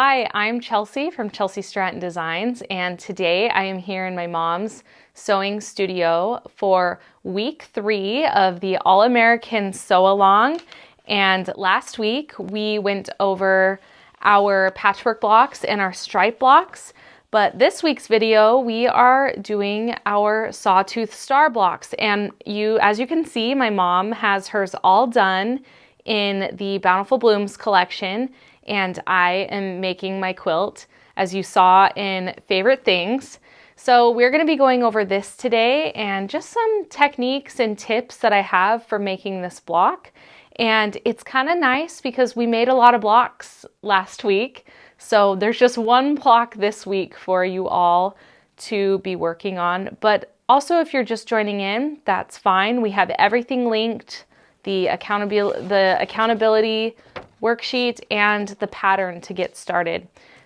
Hi, I'm Chelsea from Chelsea Stratton Designs, and today I am here in my mom's sewing studio for week 3 of the All-American Sew-Along. And last week we went over our patchwork blocks and our stripe blocks, but this week's video we are doing our Sawtooth star blocks. And as you can see, my mom has hers all done in the Bountiful Blooms collection, and I am making my quilt, as you saw in Favorite Things. So we're going to be going over this today and just some techniques and tips that I have for making this block. And it's kind of nice because we made a lot of blocks last week. So there's just one block this week for you all to be working on. But also, if you're just joining in, that's fine. We have everything linked, the accountability worksheet and the pattern to get started.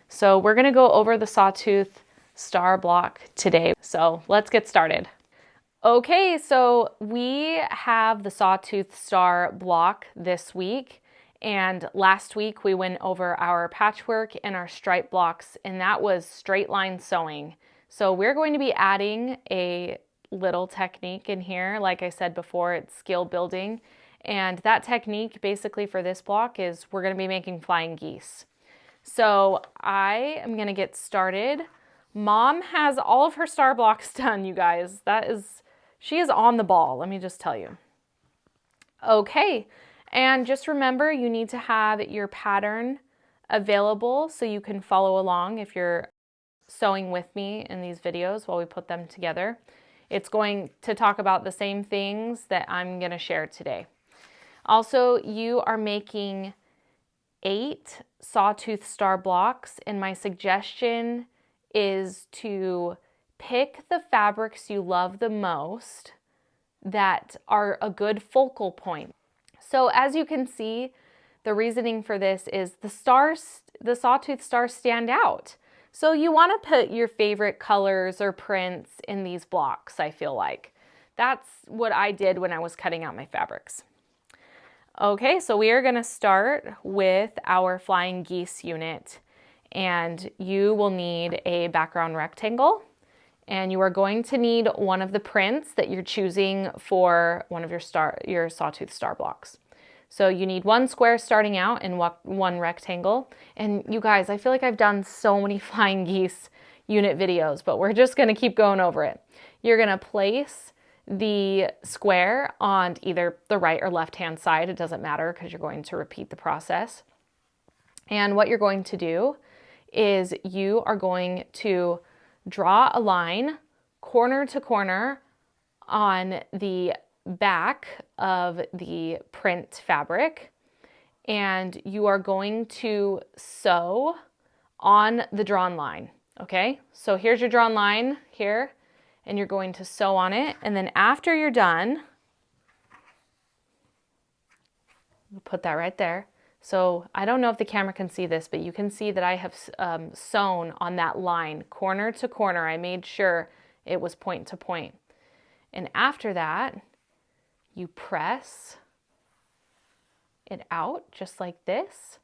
So we're going to go over the Sawtooth star block today. So let's get started. Okay, so we have the Sawtooth star block this week, and last week we went over our patchwork and our stripe blocks, and that was straight line sewing. So we're going to be adding a little technique in here. Like I said before, it's skill building. And that technique basically for this block is we're going to be making flying geese. So I am going to get started. Mom has all of her star blocks done, you guys. She is on the ball, let me just tell you. Okay, and just remember you need to have your pattern available so you can follow along if you're sewing with me in these videos while we put them together. It's going to talk about the same things that I'm going to share today. Also, you are making 8 Sawtooth star blocks, and my suggestion is to pick the fabrics you love the most that are a good focal point. So as you can see, the reasoning for this is the Sawtooth stars stand out. So you want to put your favorite colors or prints in these blocks, I feel like. That's what I did when I was cutting out my fabrics. Okay, so we are going to start with our flying geese unit, and you will need a background rectangle, and you are going to need one of the prints that you're choosing for one of your Sawtooth star blocks. So you need one square starting out and one rectangle. And you guys, I feel like I've done so many flying geese unit videos, but we're just going to keep going over it. You're going to place the square on either the right or left hand side. It doesn't matter because you're going to repeat the process. And what you're going to do is you are going to draw a line corner to corner on the back of the print fabric, and you are going to sew on the drawn line. Okay, so here's your drawn line here, and you're going to sew on it, and then after you're done, we'll put that right there. So I don't know if the camera can see this, but you can see that I have sewn on that line corner to corner. I made sure it was point to point. And after that, you press it out just like this,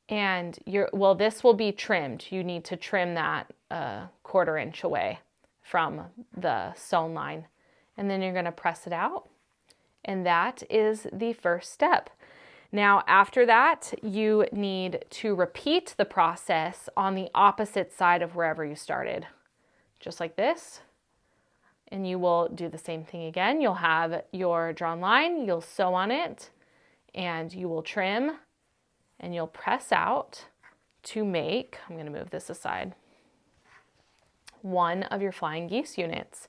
and this will be trimmed. You need to trim that 1/4 inch away from the sewn line, and then you're going to press it out, and that is the first step. Now after that, you need to repeat the process on the opposite side of wherever you started, just like this, and you will do the same thing again. You'll have your drawn line, you'll sew on it, and you will trim, and you'll press out to make, I'm going to move this aside, one of your flying geese units.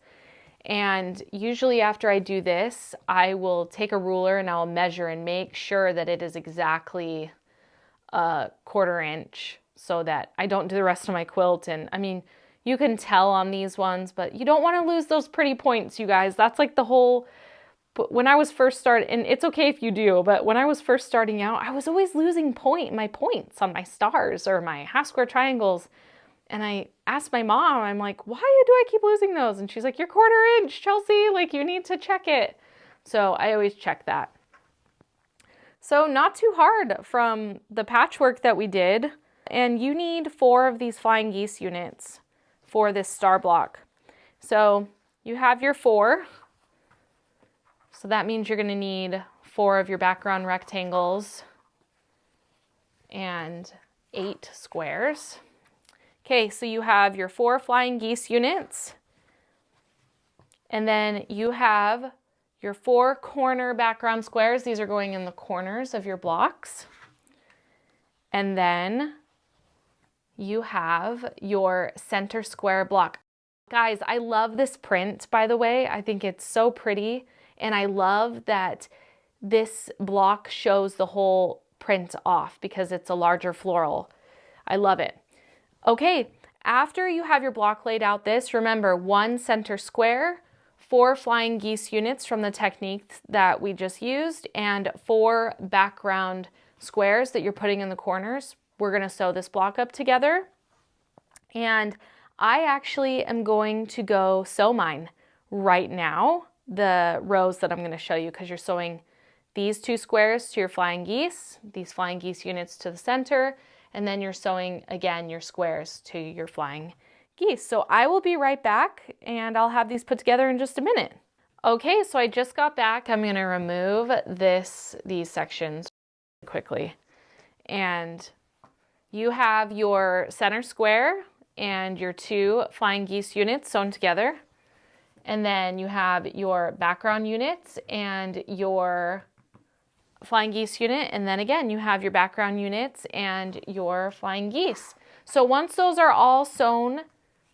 And usually after I do this, I will take a ruler and I'll measure and make sure that it is exactly a 1/4 inch so that I don't do the rest of my quilt. And I mean, you can tell on these ones, but you don't want to lose those pretty points, you guys. That's like the whole, when I was first starting, and it's okay if you do, but when I was first starting out, I was always losing my points on my stars or my half square triangles. And I asked my mom, I'm like, why do I keep losing those? And she's like, you're 1/4 inch, Chelsea, like you need to check it. So I always check that. So not too hard from the patchwork that we did. And you need 4 of these flying geese units for this star block. So you have your 4. So that means you're going to need 4 of your background rectangles and 8 squares. Okay, so you have your 4 flying geese units, and then you have your 4 corner background squares. These are going in the corners of your blocks. And then you have your center square block. Guys, I love this print, by the way. I think it's so pretty, and I love that this block shows the whole print off because it's a larger floral. I love it. Okay, after you have your block laid out remember 1 center square, 4 flying geese units from the technique that we just used, and 4 background squares that you're putting in the corners. We're gonna sew this block up together. And I actually am going to go sew mine right now, the rows that I'm gonna show you, because you're sewing these 2 squares to your flying geese, these flying geese units to the center, and then you're sewing again your squares to your flying geese. So I will be right back and I'll have these put together in just a minute. Okay, so I just got back. I'm gonna remove these sections quickly. And you have your center square and your 2 flying geese units sewn together. And then you have your background units and your flying geese unit, and then again you have your background units and your flying geese. So once those are all sewn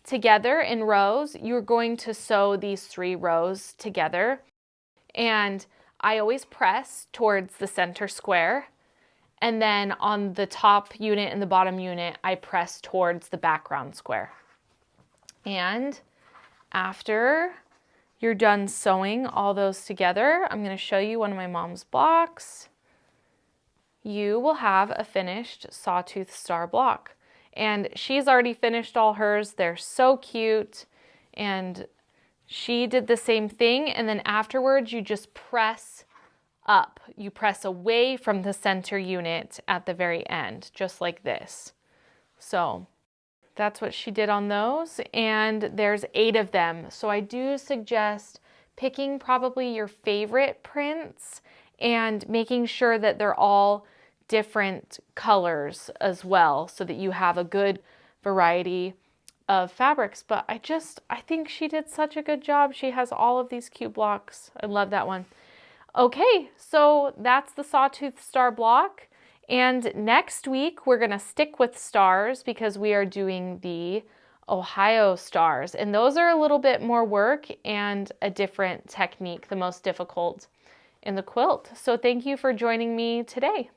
together in rows, you're going to sew these 3 rows together. And I always press towards the center square, and then on the top unit and the bottom unit I press towards the background square. And after you're done sewing all those together, I'm going to show you one of my mom's blocks. You will have a finished Sawtooth star block. And she's already finished all hers. They're so cute. And she did the same thing. And then afterwards, you just press up. You press away from the center unit at the very end, just like this. So that's what she did on those, and there's 8 of them. So I do suggest picking probably your favorite prints and making sure that they're all different colors as well, so that you have a good variety of fabrics. But I think she did such a good job. She has all of these cute blocks. I love that one. Okay, so that's the Sawtooth star block. And next week, we're going to stick with stars because we are doing the Ohio stars. And those are a little bit more work and a different technique, the most difficult in the quilt. So thank you for joining me today.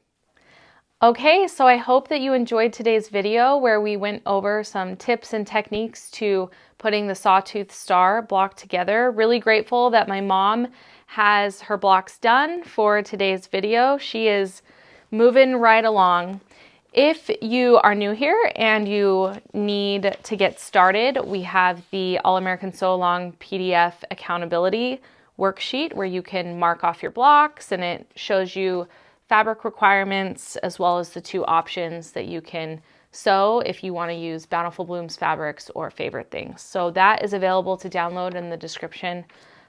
Okay, so I hope that you enjoyed today's video where we went over some tips and techniques to putting the Sawtooth star block together. Really grateful that my mom has her blocks done for today's video. She is moving right along. If you are new here and you need to get started, we have the All-American Sew Along PDF accountability worksheet where you can mark off your blocks, and it shows you fabric requirements as well as the 2 options that you can sew if you want to use Bountiful Blooms fabrics or favorite things. So that is available to download in the description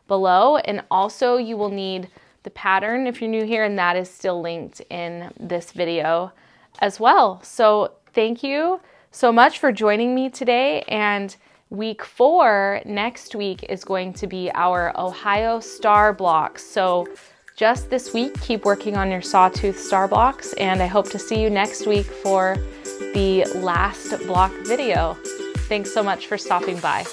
below. And also you will need the pattern if you're new here, and that is still linked in this video as well. So thank you so much for joining me today. And week 4 next week is going to be our Ohio star blocks. So just this week, keep working on your Sawtooth star blocks, and I hope to see you next week for the last block video. Thanks so much for stopping by.